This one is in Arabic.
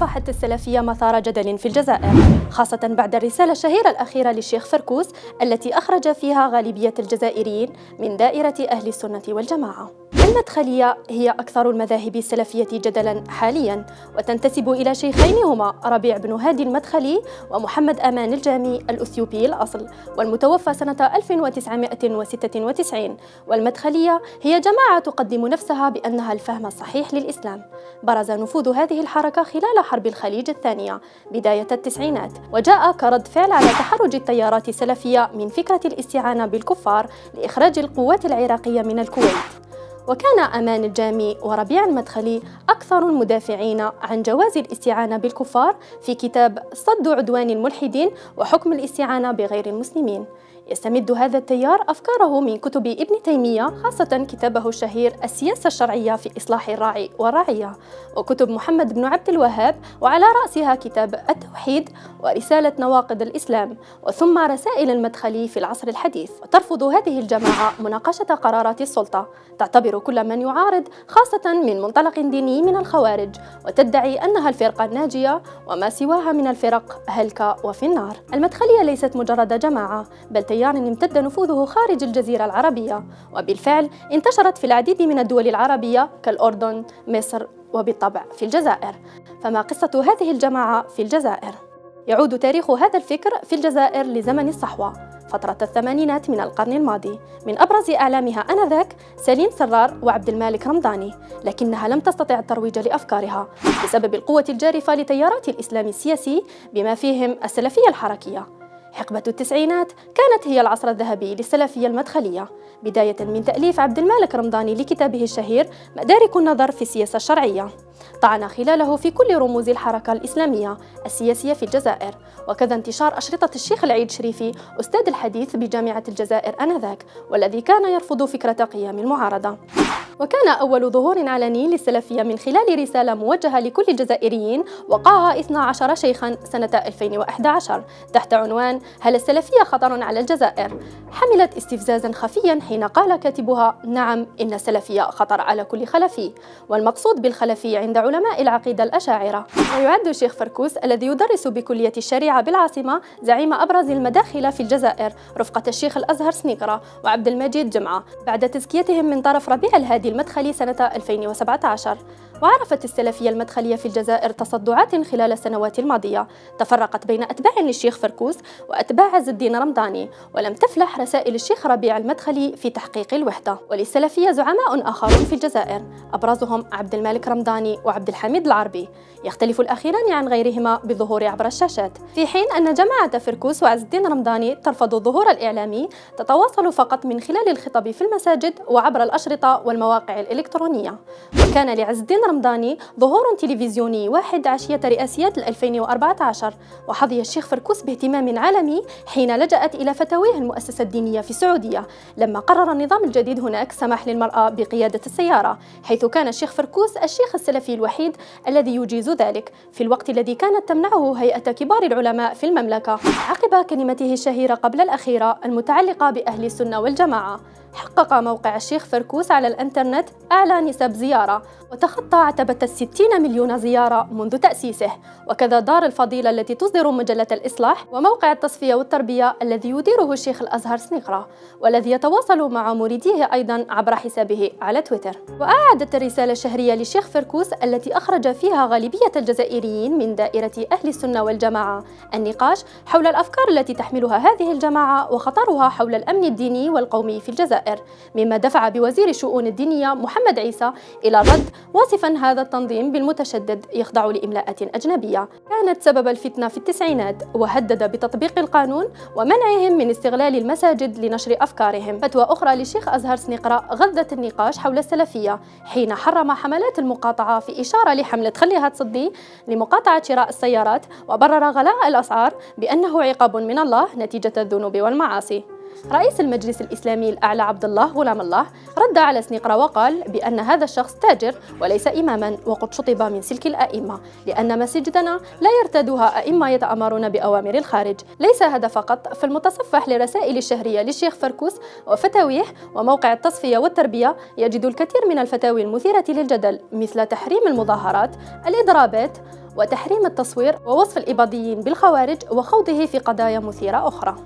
أصبحت السلفية مثار جدل في الجزائر، خاصة بعد الرسالة الشهيرة الأخيرة للشيخ فركوس التي أخرج فيها غالبية الجزائريين من دائرة أهل السنة والجماعة. المدخلية هي أكثر المذاهب السلفية جدلاً حالياً، وتنتسب إلى شيخين هما ربيع بن هادي المدخلي ومحمد أمان الجامي الأثيوبي الأصل، والمتوفى سنة 1996. والمدخلية هي جماعة تقدم نفسها بأنها الفهم الصحيح للإسلام. برز نفوذ هذه الحركة خلال حرب الخليج الثانية بداية التسعينات، وجاء كرد فعل على تحرج التيارات السلفية من فكرة الاستعانة بالكفار لإخراج القوات العراقية من الكويت. وكان أمان الجامي وربيع المدخلي أكثر المدافعين عن جواز الاستعانة بالكفار في كتاب صد عدوان الملحدين وحكم الاستعانة بغير المسلمين. يستمد هذا التيار أفكاره من كتب ابن تيمية، خاصة كتابه الشهير السياسة الشرعية في إصلاح الراعي والرعية، وكتب محمد بن عبد الوهاب، وعلى رأسها كتاب التوحيد ورسالة نواقض الإسلام، وثم رسائل المدخلي في العصر الحديث. وترفض هذه الجماعة مناقشة قرارات السلطة، تعتبر كل من يعارض خاصة من منطلق ديني من الخوارج، وتدعي أنها الفرقة الناجية وما سواها من الفرق هلك وفي النار. المدخلية ليست مجرد جماعة، بل تيار امتد نفوذه خارج الجزيرة العربية، وبالفعل انتشرت في العديد من الدول العربية كالأردن، مصر، وبالطبع في الجزائر. فما قصة هذه الجماعة في الجزائر؟ يعود تاريخ هذا الفكر في الجزائر لزمن الصحوة، فترة الثمانينات من القرن الماضي. من أبرز أعلامها آنذاك سليم سرار وعبد المالك رمضاني، لكنها لم تستطع الترويج لأفكارها بسبب القوة الجارفة لتيارات الإسلام السياسي بما فيهم السلفية الحركية. حقبة التسعينات كانت هي العصر الذهبي للسلفية المدخلية، بداية من تأليف عبد المالك رمضاني لكتابه الشهير مدارك النظر في السياسة الشرعية، طعن خلاله في كل رموز الحركة الإسلامية السياسية في الجزائر، وكذا انتشار أشرطة الشيخ العيد شريفي أستاذ الحديث بجامعة الجزائر آنذاك، والذي كان يرفض فكرة قيام المعارضة. وكان أول ظهور علني للسلفية من خلال رسالة موجهة لكل الجزائريين وقعها 12 شيخاً سنة 2011 تحت عنوان هل السلفية خطر على الجزائر؟ حملت استفزازاً خفياً حين قال كاتبها نعم إن السلفية خطر على كل خلفي، والمقصود بالخلفي عند علماء العقيدة الأشاعرة. ويعد الشيخ فركوس الذي يدرس بكلية الشريعة بالعاصمة زعيم أبرز المداخل في الجزائر رفقة الشيخ الأزهر سنيقرة وعبد المجيد جمعة بعد تزكيتهم من طرف ربيع الهادي المدخلي سنة 2017. وعرفت السلفية المدخلية في الجزائر تصدعات خلال السنوات الماضية تفرقت بين أتباع للشيخ فركوس وأتباع عز الدين رمضاني، ولم تفلح رسائل الشيخ ربيع المدخلي في تحقيق الوحدة. وللسلفية زعماء آخرون في الجزائر أبرزهم عبد المالك رمضاني وعبد الحميد العربي، يختلف الأخيران عن غيرهما بالظهور عبر الشاشات، في حين أن جماعة فركوس وعز الدين رمضاني ترفض الظهور الإعلامي، تتواصل فقط من خلال الخطب في المساجد وعبر الأشرطة والمواقع الإلكترونية. وكان لعز الدين رمضاني ظهور تلفزيوني واحد عشية رئاسيات 2014، وحظي الشيخ فركوس باهتمام عالمي حين لجأت إلى فتاويه المؤسسة الدينية في السعودية لما قرر النظام الجديد هناك سماح للمرأة بقيادة السيارة، حيث كان الشيخ فركوس الشيخ السلفي الوحيد الذي يجيز ذلك في الوقت الذي كانت تمنعه هيئة كبار العلماء في المملكة. عقب كلمته الشهيرة قبل الأخيرة المتعلقة بأهل السنة والجماعة، حقق موقع الشيخ فركوس على الإنترنت أعلى نسب زيارة وتخطى عتبة 60 مليون زيارة منذ تأسيسه، وكذا دار الفضيلة التي تصدر مجلة الإصلاح، وموقع التصفية والتربية الذي يديره الشيخ الأزهر سنيقرة والذي يتواصل مع مريديه أيضا عبر حسابه على تويتر. وأعادت الرسالة الشهرية للشيخ فركوس التي أخرج فيها غالبية الجزائريين من دائرة أهل السنة والجماعة النقاش حول الأفكار التي تحملها هذه الجماعة وخطرها حول الأمن الديني والقومي في الجزائر، مما دفع بوزير الشؤون الدينية محمد عيسى إلى الرد، واصفا هذا التنظيم بالمتشدد يخضع لإملاءات أجنبية كانت سبب الفتنة في التسعينات، وهدد بتطبيق القانون ومنعهم من استغلال المساجد لنشر أفكارهم. فتوى أخرى للشيخ أزهر سنيقرة غذت النقاش حول السلفية حين حرم حملات المقاطعة في إشارة لحملة خليها تصدي لمقاطعة شراء السيارات، وبرر غلاء الأسعار بأنه عقاب من الله نتيجة الذنوب والمعاصي. رئيس المجلس الإسلامي الأعلى عبد الله غلام الله رد على سنيقرة وقال بأن هذا الشخص تاجر وليس إماما، وقد شطب من سلك الأئمة، لأن مساجدنا لا يرتادها أئمة يتأمرون بأوامر الخارج. ليس هذا فقط، فالمتصفح لرسائل الشهرية للشيخ فركوس وفتاويه وموقع التصفية والتربية يجد الكثير من الفتاوي المثيرة للجدل، مثل تحريم المظاهرات، الإضرابات، وتحريم التصوير ووصف الإباضيين بالخوارج وخوضه في قضايا مثيرة أخرى.